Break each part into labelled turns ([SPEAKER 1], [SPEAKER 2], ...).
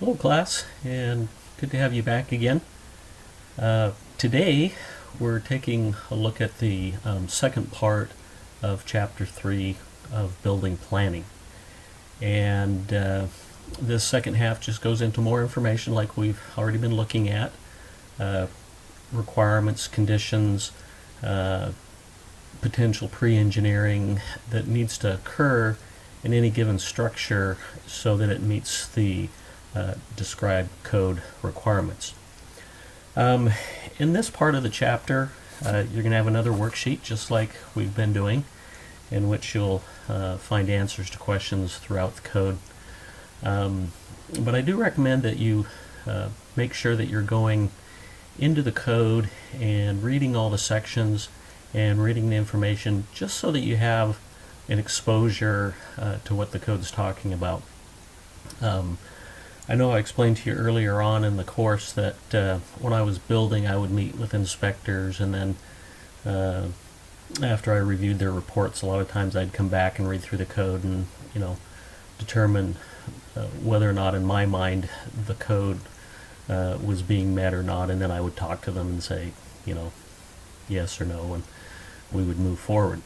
[SPEAKER 1] Hello class, and good to have you back again. Today we're taking a look at the second part of Chapter 3 of Building Planning. And this second half just goes into more information like we've already been looking at. Requirements, conditions, potential pre-engineering that needs to occur in any given structure so that it meets the described code requirements. In this part of the chapter, you're going to have another worksheet just like we've been doing, in which you'll find answers to questions throughout the code. But I do recommend that you make sure that you're going into the code and reading all the sections and reading the information just so that you have an exposure to what the code's talking about. I know I explained to you earlier on in the course that when I was building I would meet with inspectors, and then after I reviewed their reports, a lot of times I'd come back and read through the code and determine whether or not in my mind the code was being met or not, and then I would talk to them and say yes or no, and we would move forward.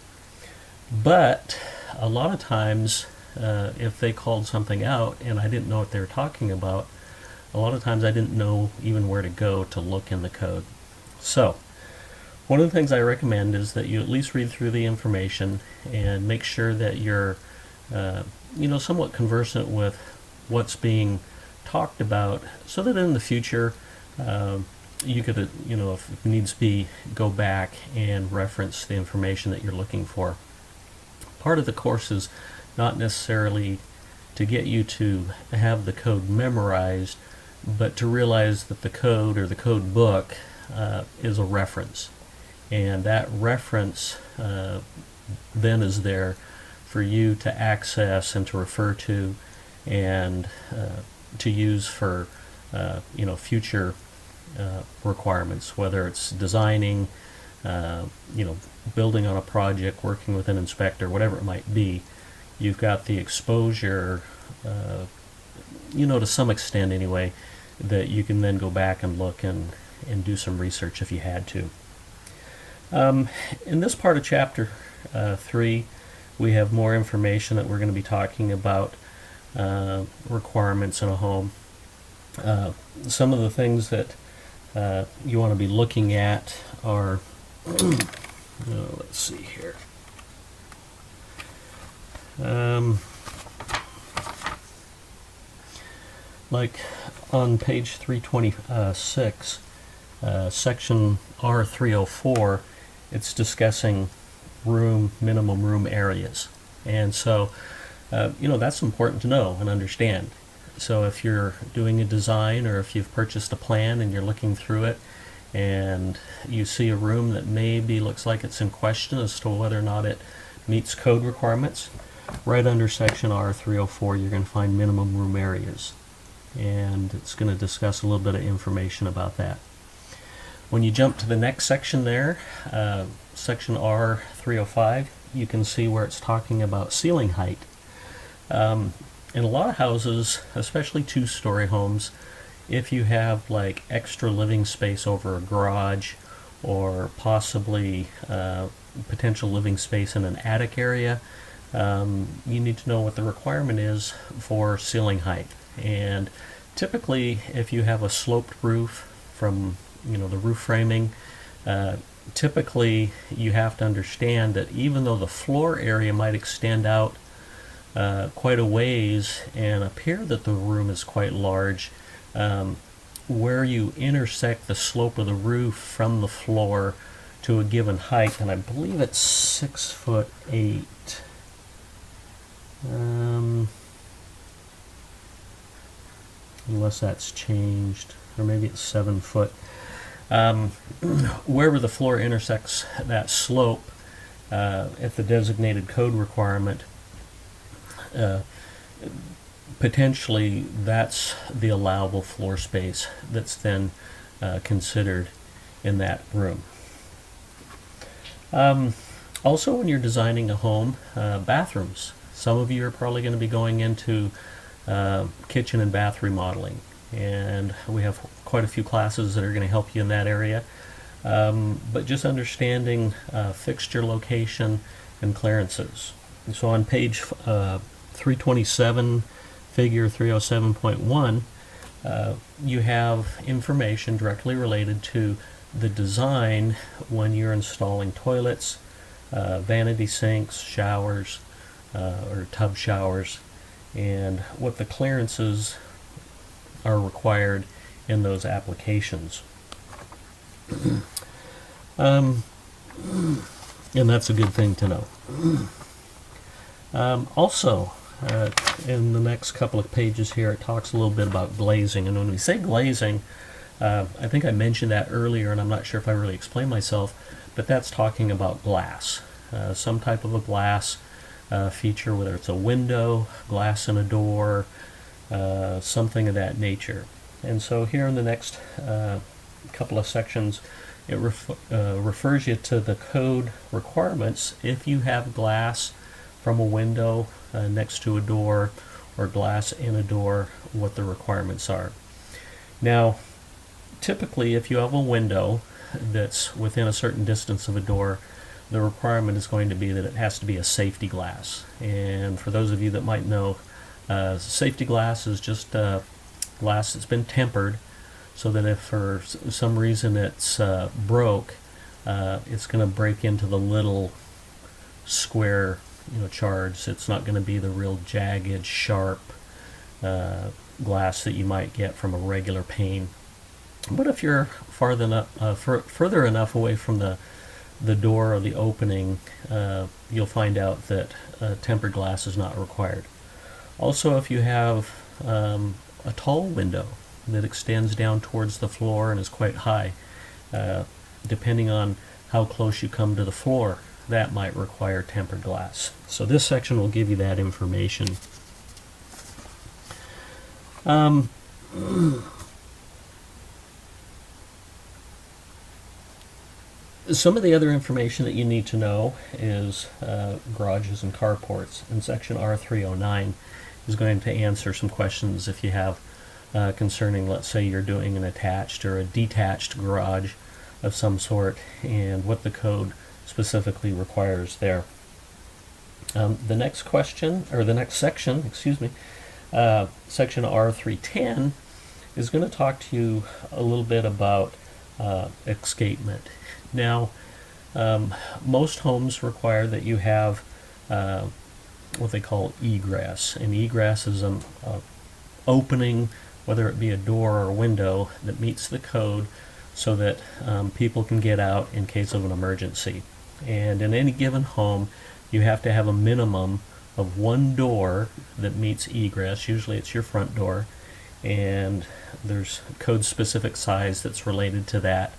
[SPEAKER 1] But a lot of times if they called something out and I didn't know what they were talking about, a lot of times I didn't know even where to go to look in the code. So one of the things I recommend is that you at least read through the information and make sure that you're somewhat conversant with what's being talked about, so that in the future you could if it needs to be, go back and reference the information that you're looking for. Part of the course is not necessarily to get you to have the code memorized, but to realize that the code or the code book is a reference, and that reference then is there for you to access and to refer to, and to use for future requirements, whether it's designing, building on a project, working with an inspector, whatever it might be. You've got the exposure, to some extent anyway, that you can then go back and look and do some research if you had to. In this part of Chapter 3, we have more information that we're going to be talking about, requirements in a home. Some of the things that you want to be looking at are, let's see here. Like on page 326, section R304, it's discussing minimum room areas. And so, that's important to know and understand. So if you're doing a design, or if you've purchased a plan and you're looking through it and you see a room that maybe looks like it's in question as to whether or not it meets code requirements, right under section R304 you're going to find minimum room areas, and it's going to discuss a little bit of information about that. When you jump to the next section there, section R305, you can see where it's talking about ceiling height. In a lot of houses, especially two-story homes, if you have like extra living space over a garage, or possibly potential living space in an attic area, you need to know what the requirement is for ceiling height. And typically, if you have a sloped roof from the roof framing, typically you have to understand that even though the floor area might extend out quite a ways and appear that the room is quite large, where you intersect the slope of the roof from the floor to a given height, and I believe it's 6'8". Unless that's changed, or maybe it's 7 foot. Wherever the floor intersects that slope at the designated code requirement, potentially that's the allowable floor space that's then considered in that room. Also, when you're designing a home, bathrooms. Some of you are probably going to be going into kitchen and bath remodeling. And we have quite a few classes that are going to help you in that area. But just understanding fixture location and clearances. So on page 327, figure 307.1, you have information directly related to the design when you're installing toilets, vanity sinks, showers, or tub showers, and what the clearances are required in those applications. And that's a good thing to know. Also, in the next couple of pages here, it talks a little bit about glazing. And when we say glazing, I think I mentioned that earlier, and I'm not sure if I really explained myself, but that's talking about glass. Some type of a glass feature, whether it's a window, glass in a door, something of that nature. And so here in the next couple of sections, it refers you to the code requirements if you have glass from a window next to a door or glass in a door, what the requirements are. Now, typically if you have a window that's within a certain distance of a door, the requirement is going to be that it has to be a safety glass. And for those of you that might know, safety glass is just glass that's been tempered so that if for some reason it's broke, it's going to break into the little square shards. It's not going to be the real jagged, sharp glass that you might get from a regular pane. But if you're further enough away from the door or the opening, you'll find out that tempered glass is not required. Also, if you have a tall window that extends down towards the floor and is quite high, depending on how close you come to the floor, that might require tempered glass. So this section will give you that information. Some of the other information that you need to know is garages and carports. And section R309 is going to answer some questions if you have concerning, let's say you're doing an attached or a detached garage of some sort, and what the code specifically requires there. The next question, or the next section, excuse me, section R310 is going to talk to you a little bit about escapement. Now, most homes require that you have what they call egress, and egress is an opening, whether it be a door or a window, that meets the code so that people can get out in case of an emergency. And in any given home, you have to have a minimum of one door that meets egress. Usually it's your front door, and there's code specific size that's related to that.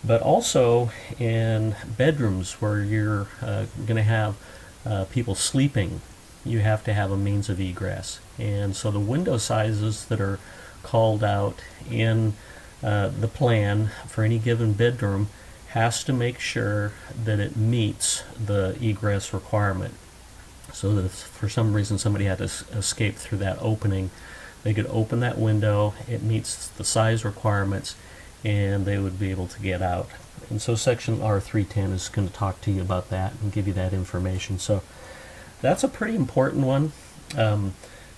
[SPEAKER 1] But also in bedrooms where you're going to have people sleeping, you have to have a means of egress. And so the window sizes that are called out in the plan for any given bedroom has to make sure that it meets the egress requirement. So that if for some reason somebody had to escape through that opening, they could open that window, it meets the size requirements, and they would be able to get out. And so section R310 is going to talk to you about that and give you that information. So that's a pretty important one.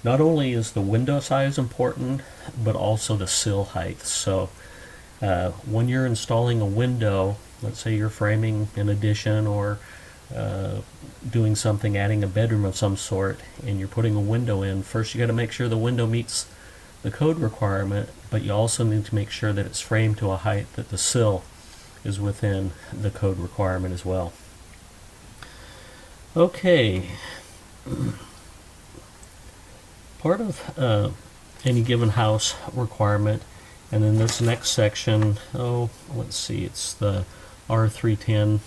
[SPEAKER 1] Not only is the window size important, but also the sill height. So when you're installing a window, let's say you're framing an addition or doing something, adding a bedroom of some sort, and you're putting a window in, first you got to make sure the window meets the code requirement, but you also need to make sure that it's framed to a height that the sill is within the code requirement as well. Okay. Part of any given house requirement, and in this next section, let's see, it's the R310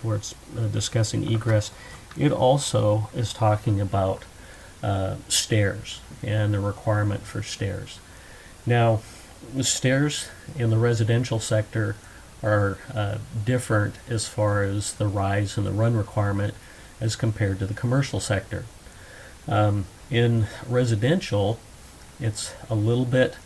[SPEAKER 1] where it's discussing egress. It also is talking about stairs and the requirement for stairs. Now, the stairs in the residential sector are different as far as the rise and the run requirement as compared to the commercial sector. In residential, it's a little bit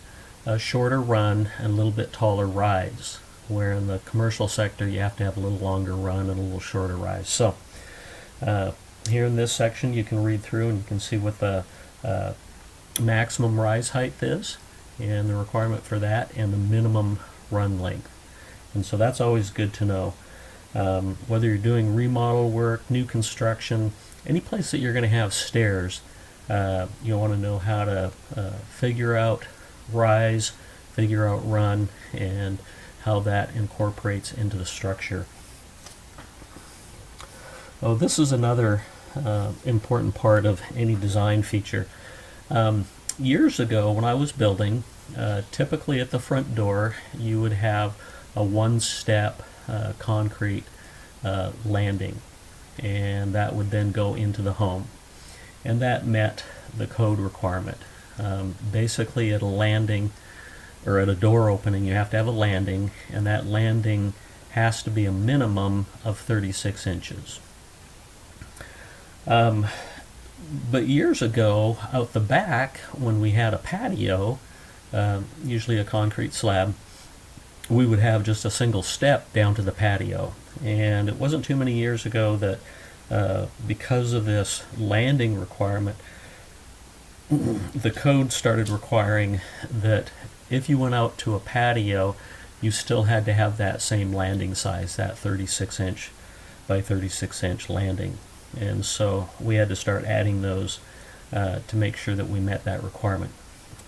[SPEAKER 1] shorter run and a little bit taller rise, where in the commercial sector you have to have a little longer run and a little shorter rise. So here in this section you can read through and you can see what the maximum rise height is and the requirement for that and the minimum run length. And so that's always good to know. Whether you're doing remodel work, new construction, any place that you're going to have stairs, you want to know how to figure out rise, figure out run, and how that incorporates into the structure. Oh, this is another important part of any design feature. Years ago when I was building, typically at the front door you would have a one-step concrete landing, and that would then go into the home, and that met the code requirement. Basically at a landing or at a door opening you have to have a landing, and that landing has to be a minimum of 36 inches. But years ago, out the back, when we had a patio, usually a concrete slab, we would have just a single step down to the patio. And it wasn't too many years ago that because of this landing requirement, the code started requiring that if you went out to a patio, you still had to have that same landing size, that 36-inch by 36-inch landing. And so we had to start adding those to make sure that we met that requirement.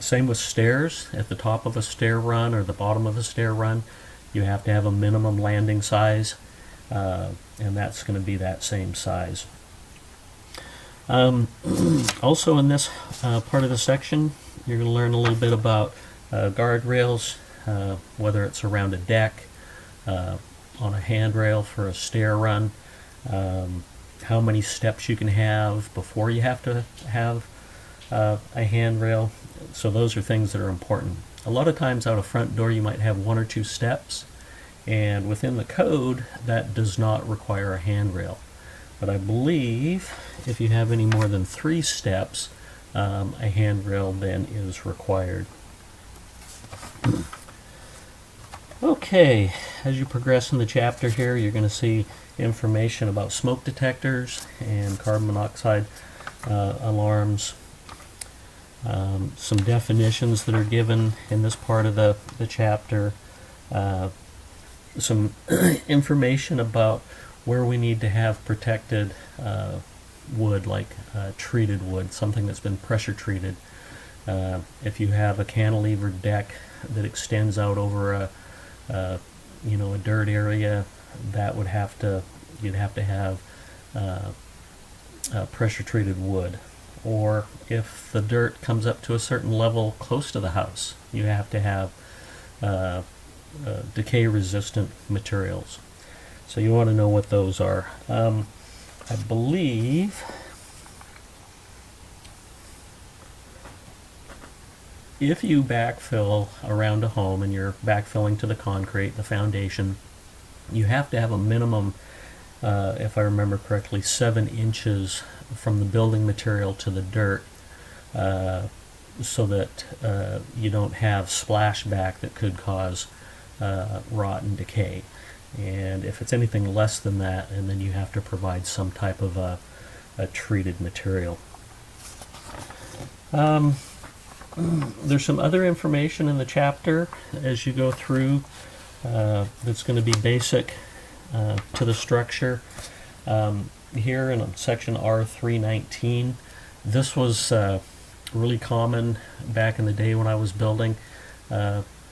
[SPEAKER 1] Same with stairs. At the top of a stair run or the bottom of a stair run, you have to have a minimum landing size, and that's going to be that same size. Also in this part of the section, you're going to learn a little bit about guardrails, whether it's around a deck, on a handrail for a stair run, how many steps you can have before you have to have a handrail. So those are things that are important. A lot of times out a front door you might have 1 or 2 steps, and within the code that does not require a handrail. But I believe if you have any more than 3 steps, a handrail then is required. Okay, as you progress in the chapter here, you're going to see information about smoke detectors and carbon monoxide alarms. Some definitions that are given in this part of the chapter. Some information about where we need to have protected wood, like treated wood, something that's been pressure treated. If you have a cantilevered deck that extends out over a dirt area, that would have to you'd have to have pressure treated wood. Or if the dirt comes up to a certain level close to the house, you have to have decay resistant materials. So you want to know what those are. I believe if you backfill around a home and you're backfilling to the concrete, the foundation, you have to have a minimum, if I remember correctly, 7 inches from the building material to the dirt, so that you don't have splashback that could cause rot and decay. And if it's anything less than that, and then you have to provide some type of a treated material. There's some other information in the chapter as you go through that's going to be basic to the structure. Here in section R319, this was really common back in the day when I was building.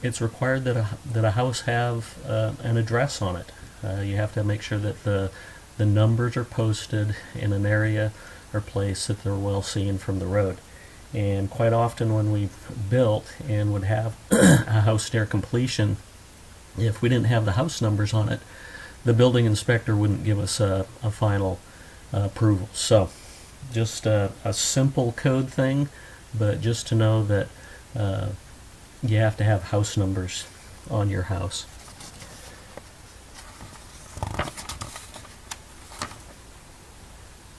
[SPEAKER 1] It's required that a house have an address on it. You have to make sure that the numbers are posted in an area or place that they're well seen from the road. And quite often when we built and would have a house near completion, if we didn't have the house numbers on it, the building inspector wouldn't give us a final approval. So just a simple code thing, but just to know that you have to have house numbers on your house.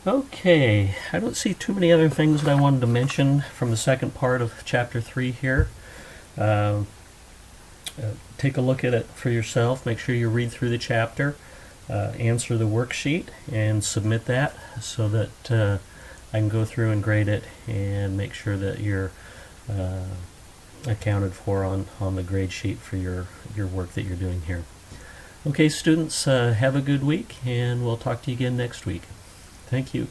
[SPEAKER 1] Okay, I don't see too many other things that I wanted to mention from the second part of Chapter 3 here. Uh, Take a look at it for yourself. Make sure you read through the chapter, answer the worksheet, and submit that so that I can go through and grade it and make sure that you're accounted for on the grade sheet for your work that you're doing here. Okay, students, have a good week, and we'll talk to you again next week. Thank you.